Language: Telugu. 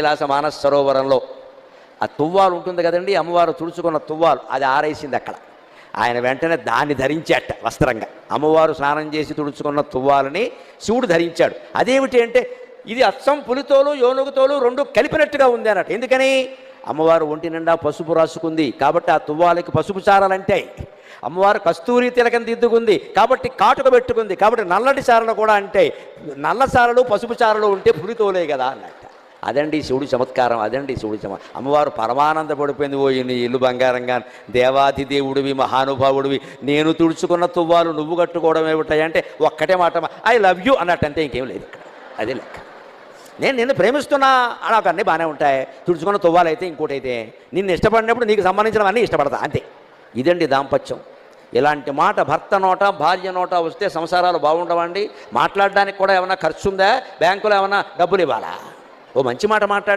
కైలాస మానస సరోవరంలో ఆ తువ్వాలు ఉంటుంది కదండి, అమ్మవారు తుడుచుకున్న తువ్వాలు అది ఆరేసింది అక్కడ. ఆయన వెంటనే దాన్ని ధరించాట వస్త్రంగా. అమ్మవారు స్నానం చేసి తుడుచుకున్న తువ్వాలని శివుడు ధరించాడు. అదేమిటి అంటే ఇది అచ్చం పులితోలు యోనుగుతోలు రెండు కలిపినట్టుగా ఉంది అన్నట్టు. ఎందుకని అమ్మవారు ఒంటి నిండా పసుపు రాసుకుంది కాబట్టి ఆ తువ్వాలకి పసుపు చారలంటాయి. అమ్మవారు కస్తూరి తిలకం దిద్దుకుంది కాబట్టి కాటుక పెట్టుకుంది కాబట్టి నల్లటి చారలు కూడా అంటే నల్ల చారలు పసుపు చారలు ఉంటే పులితోలే కదా అన్నట్టు. అదండి శివుడి చమత్కారం, అదండి శివుడి అమ్మవారు పరమానంద పడిపోయింది. ఓ నీ ఇల్లు బంగారంగా, దేవాది దేవుడివి, మహానుభావుడివి, నేను తుడుచుకున్న తువ్వాలు నువ్వు కట్టుకోవడం ఏమిటాయంటే ఒక్కటే మాట, ఐ లవ్ యూ అన్నట్టు, అంతే, ఇంకేం లేదు ఇక్కడ. అదే లెక్క. నేను నిన్ను ప్రేమిస్తున్నా నాకు అన్నీ బాగానే ఉంటాయి, తుడుచుకున్న తువ్వాలు అయితే ఇంకోటి అయితే నిన్ను ఇష్టపడినప్పుడు నీకు సంబంధించినవన్నీ ఇష్టపడతా, అంతే. ఇదండి దాంపత్యం. ఇలాంటి మాట భర్త నోట భార్య నోట వస్తే సంసారాలు బాగుండవండి. మాట్లాడడానికి కూడా ఏమైనా ఖర్చు ఉందా? బ్యాంకులో ఏమైనా డబ్బులు ఇవ్వాలా? ఓ మంచి మాట మాట్లాడి